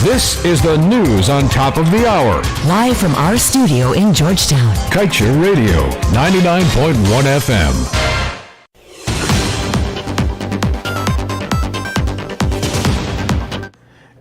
This is the news on top of the hour. Live from our studio in Georgetown. Kaieteur Radio, 99.1 FM.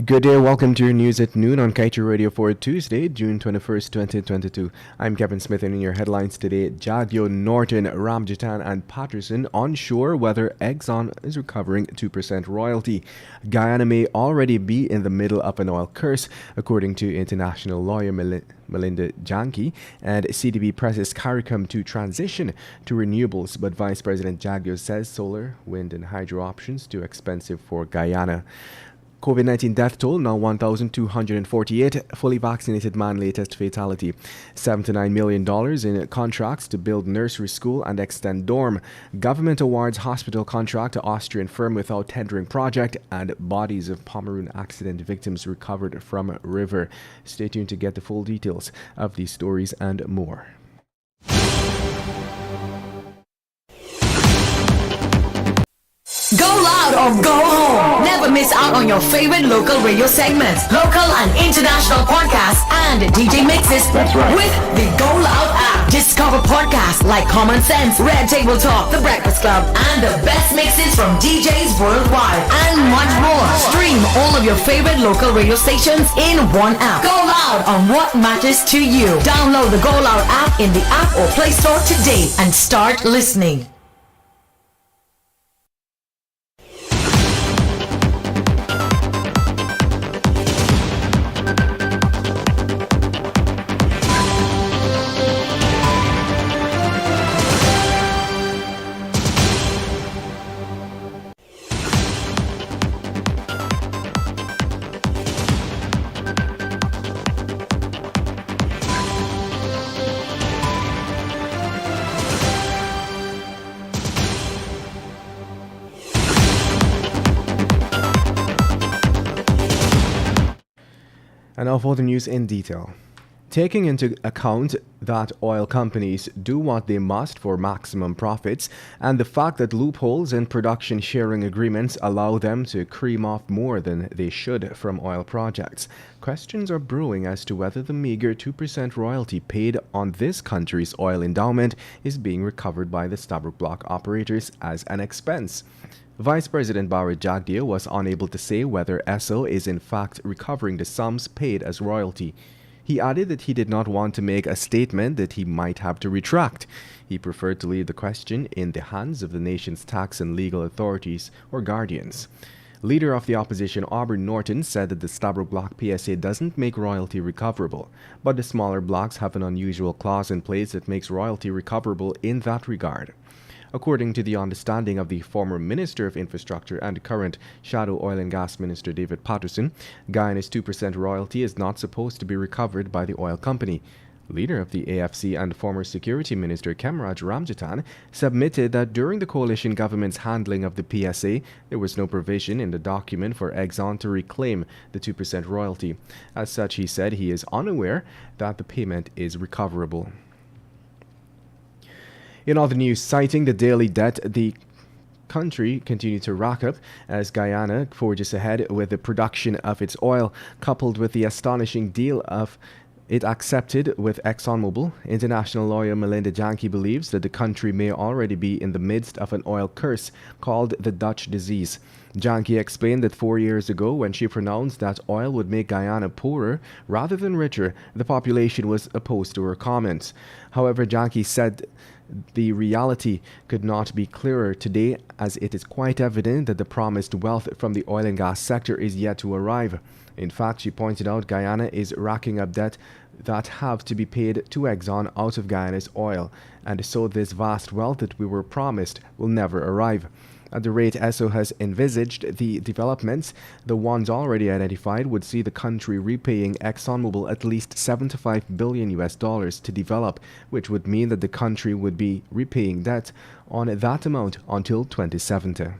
Good day, welcome to your news at noon on Kaieteur Radio for Tuesday, June 21st, 2022. I'm Kevin Smith, and in your headlines today, Kaieteur, Norton, Ramjatan and Patterson unsure whether Exxon is recovering 2% royalty. Guyana may already be in the middle of an oil curse, according to international lawyer Melinda Janke, and CDB presses CARICOM to transition to renewables, but Vice President Kaieteur says solar, wind and hydro options too expensive for Guyana. COVID-19 death toll now 1,248, fully vaccinated man latest fatality. $79 million in contracts to build nursery school and extend dorm. Government awards hospital contract to Austrian firm without tendering project, and bodies of Pomeroon accident victims recovered from river. Stay tuned to get the full details of these stories and more. Go loud or go home. Never miss out on your favorite local radio segments, local and international podcasts, and DJ mixes. That's right. With the Go Loud app. Discover podcasts like Common Sense, Red Table Talk, The Breakfast Club, and the best mixes from DJs worldwide, and much more. Stream all of your favorite local radio stations in one app. Go loud on what matters to you. Download the Go Loud app in the App or Play Store today and start listening. And now for the news in detail. Taking into account that oil companies do what they must for maximum profits, and the fact that loopholes in production sharing agreements allow them to cream off more than they should from oil projects, questions are brewing as to whether the meager 2% royalty paid on this country's oil endowment is being recovered by the Stabroek Block operators as an expense. Vice President Barry Kaieteur was unable to say whether Esso is in fact recovering the sums paid as royalty. He added that he did not want to make a statement that he might have to retract. He preferred to leave the question in the hands of the nation's tax and legal authorities or guardians. Leader of the opposition Auburn Norton said that the Stabroek Block PSA doesn't make royalty recoverable, but the smaller blocks have an unusual clause in place that makes royalty recoverable in that regard. According to the understanding of the former Minister of Infrastructure and current Shadow Oil and Gas Minister David Patterson, Guyana's 2% royalty is not supposed to be recovered by the oil company. Leader of the AFC and former Security Minister Kemraj Ramjatan submitted that during the coalition government's handling of the PSA, there was no provision in the document for Exxon to reclaim the 2% royalty. As such, he said he is unaware that the payment is recoverable. In other news, citing the daily debt the country continued to rack up as Guyana forges ahead with the production of its oil, coupled with the astonishing deal of it accepted with ExxonMobil, international lawyer Melinda Janke believes that the country may already be in the midst of an oil curse called the Dutch disease. Janke explained that 4 years ago, when she pronounced that oil would make Guyana poorer rather than richer, the population was opposed to her comments. However, Janke said the reality could not be clearer today, as it is quite evident that the promised wealth from the oil and gas sector is yet to arrive. In fact, she pointed out Guyana is racking up debt that have to be paid to Exxon out of Guyana's oil, and so this vast wealth that we were promised will never arrive. At the rate Esso has envisaged the developments, the ones already identified would see the country repaying ExxonMobil at least $75 billion to develop, which would mean that the country would be repaying debt on that amount until 2070.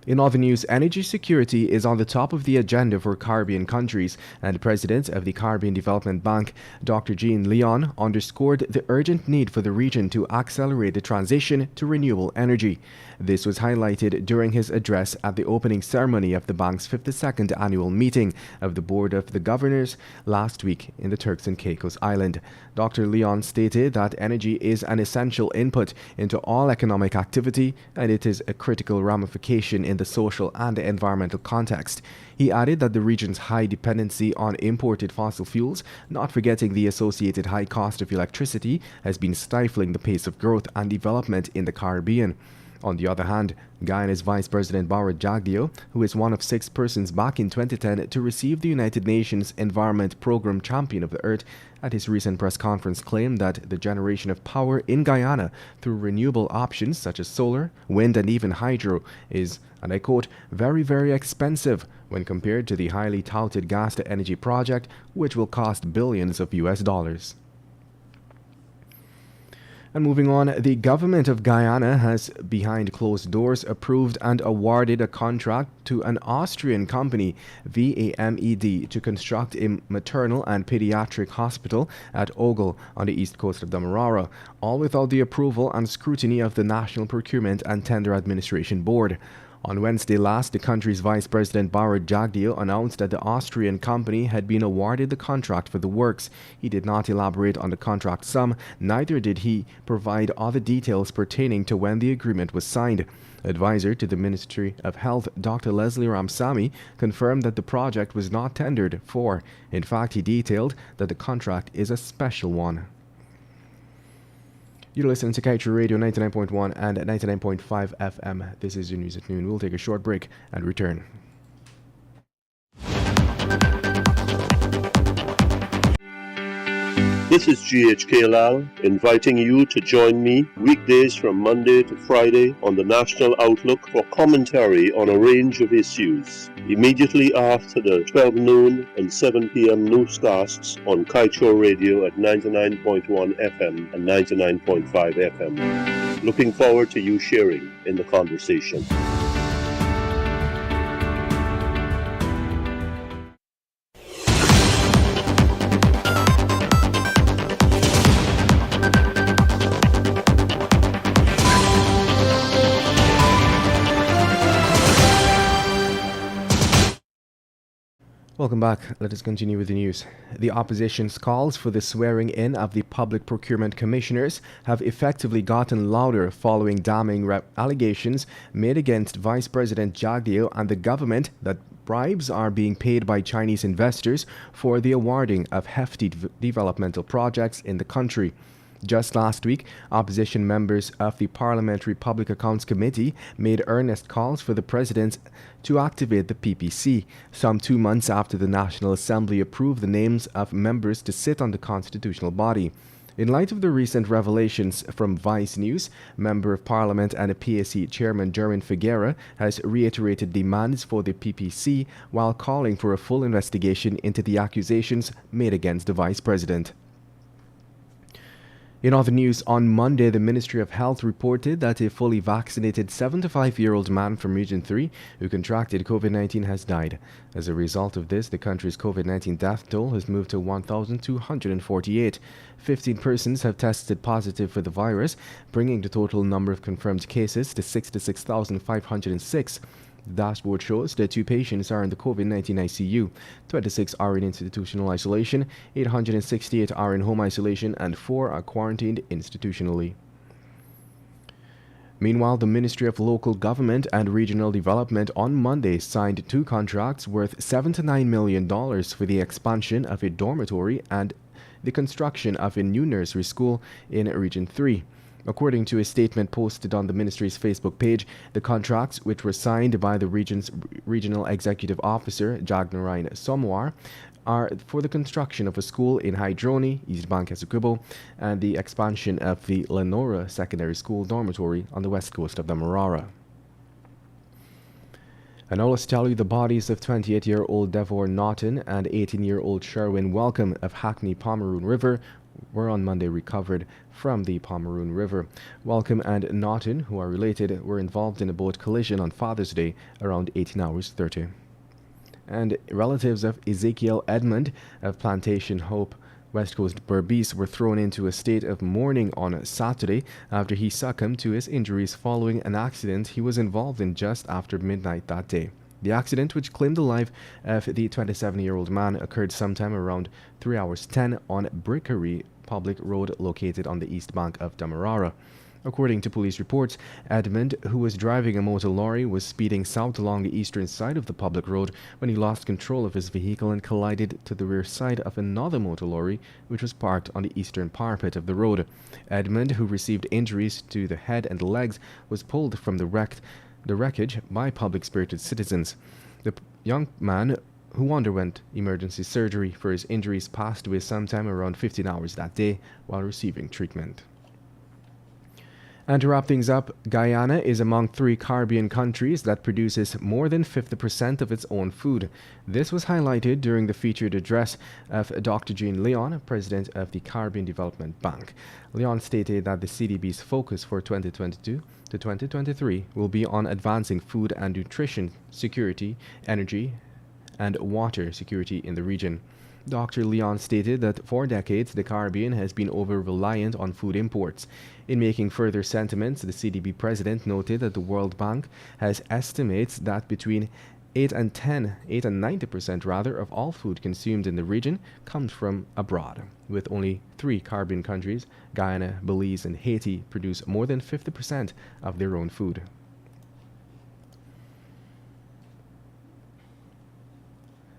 In other news, energy security is on the top of the agenda for Caribbean countries, and the President of the Caribbean Development Bank, Dr. Jean Leon, underscored the urgent need for the region to accelerate the transition to renewable energy. This was highlighted during his address at the opening ceremony of the bank's 52nd annual meeting of the Board of the Governors last week in the Turks and Caicos Island. Dr. Leon stated that energy is an essential input into all economic activity, and it is a critical ramification in the social and environmental context. He added that the region's high dependency on imported fossil fuels, not forgetting the associated high cost of electricity, has been stifling the pace of growth and development in the Caribbean. On the other hand, Guyana's Vice President Baward Jagdeo, who is one of 6 persons back in 2010 to receive the United Nations Environment Programme Champion of the Earth, at his recent press conference claimed that the generation of power in Guyana through renewable options such as solar, wind and even hydro is, and I quote, very, very expensive when compared to the highly touted gas-to-energy project, which will cost billions of US dollars. And moving on, the government of Guyana has, behind closed doors, approved and awarded a contract to an Austrian company, VAMED, to construct a maternal and pediatric hospital at Ogle on the east coast of Demerara, all without the approval and scrutiny of the National Procurement and Tender Administration Board. On Wednesday last, the country's Vice President Baward Jagdeo announced that the Austrian company had been awarded the contract for the works. He did not elaborate on the contract sum, neither did he provide other details pertaining to when the agreement was signed. Advisor to the Ministry of Health, Dr. Leslie Ramsamy, confirmed that the project was not tendered for. In fact, he detailed that the contract is a special one. You're listening to Kaieteur Radio 99.1 and 99.5 FM. This is your news at noon. We'll take a short break and return. This is GHK Lal inviting you to join me weekdays from Monday to Friday on the National Outlook for commentary on a range of issues. Immediately after the 12 noon and 7 p.m. newscasts on Kaieteur Radio at 99.1 FM and 99.5 FM. Looking forward to you sharing in the conversation. Welcome back. Let us continue with the news. The opposition's calls for the swearing in of the public procurement commissioners have effectively gotten louder following damning allegations made against Vice President Jagdeo and the government that bribes are being paid by Chinese investors for the awarding of hefty developmental projects in the country. Just last week, opposition members of the Parliamentary Public Accounts Committee made earnest calls for the President to activate the PPC, some 2 months after the National Assembly approved the names of members to sit on the constitutional body. In light of the recent revelations from Vice News, Member of Parliament and a PSC Chairman Jermaine Figuera has reiterated demands for the PPC while calling for a full investigation into the accusations made against the Vice President. In other news, on Monday, the Ministry of Health reported that a fully vaccinated 75-year-old man from Region 3 who contracted COVID-19 has died. As a result of this, the country's COVID-19 death toll has moved to 1,248. 15 persons have tested positive for the virus, bringing the total number of confirmed cases to 66,506. The dashboard shows that 2 patients are in the COVID-19 ICU, 26 are in institutional isolation, 868 are in home isolation, and 4 are quarantined institutionally. Meanwhile, the Ministry of Local Government and Regional Development on Monday signed 2 contracts worth $7 to $9 million for the expansion of a dormitory and the construction of a new nursery school in Region 3. According to a statement posted on the ministry's Facebook page, the contracts, which were signed by the region's regional executive officer, Jagnarayan Somwar, are for the construction of a school in Hydroni, East Bank Essequibo, and the expansion of the Lenora Secondary School dormitory on the west coast of Demerara. And now let's tell you the bodies of 28-year-old Devor Naughton and 18-year-old Sherwin Welcome of Hackney Pomeroon River were on Monday recovered from the Pomeroon River. Welcome and Naughton, who are related, were involved in a boat collision on Father's Day around 18:30. And relatives of Ezekiel Edmund of Plantation Hope, West Coast Berbice, were thrown into a state of mourning on Saturday after he succumbed to his injuries following an accident he was involved in just after midnight that day. The accident, which claimed the life of the 27-year-old man, occurred sometime around 3 hours 10 on Brickery Public Road located on the east bank of Demerara. According to police reports, Edmund, who was driving a motor lorry, was speeding south along the eastern side of the public road when he lost control of his vehicle and collided to the rear side of another motor lorry, which was parked on the eastern parapet of the road. Edmund, who received injuries to the head and legs, was pulled from the wreckage by public-spirited citizens. The young man, who underwent emergency surgery for his injuries, passed away sometime around 15 hours that day while receiving treatment. And to wrap things up, Guyana is among 3 Caribbean countries that produces more than 50% of its own food. This was highlighted during the featured address of Dr. Jean Leon, president of the Caribbean Development Bank. Leon stated that the CDB's focus for 2022 to 2023 will be on advancing food and nutrition security, energy, and water security in the region. Dr. Leon stated that for decades the Caribbean has been over-reliant on food imports. In making further sentiments, the CDB president noted that the World Bank has estimates that between 8 and 90% rather of all food consumed in the region comes from abroad. With only 3 Caribbean countries, Guyana, Belize, and Haiti, produce more than 50% of their own food.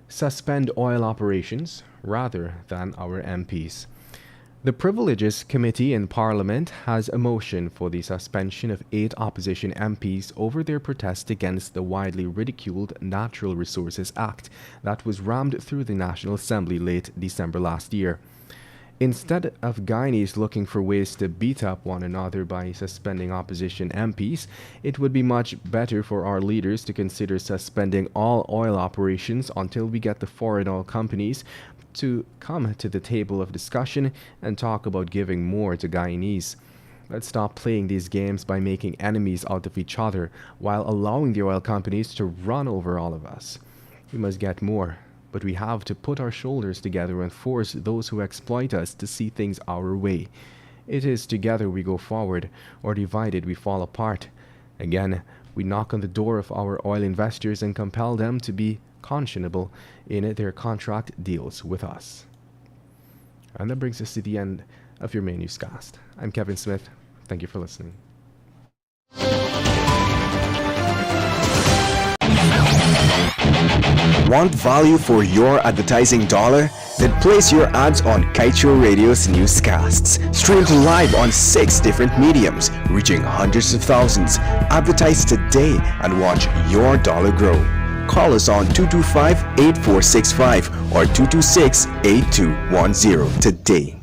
Suspend oil operations rather than our MPs. The Privileges Committee in Parliament has a motion for the suspension of 8 opposition MPs over their protest against the widely ridiculed Natural Resources Act that was rammed through the National Assembly late December last year. Instead of Guyanese looking for ways to beat up one another by suspending opposition MPs, it would be much better for our leaders to consider suspending all oil operations until we get the foreign oil companies to come to the table of discussion and talk about giving more to Guyanese. Let's stop playing these games by making enemies out of each other while allowing the oil companies to run over all of us. We must get more. But we have to put our shoulders together and force those who exploit us to see things our way. It is together we go forward, or divided we fall apart. Again, we knock on the door of our oil investors and compel them to be conscionable in their contract deals with us. And that brings us to the end of your main newscast. I'm Kevin Smith. Thank you for listening. Want value for your advertising dollar? Then place your ads on Kaieteur Radio's newscasts. Streamed live on 6 different mediums, reaching hundreds of thousands. Advertise today and watch your dollar grow. Call us on 225-8465 or 226-8210 today.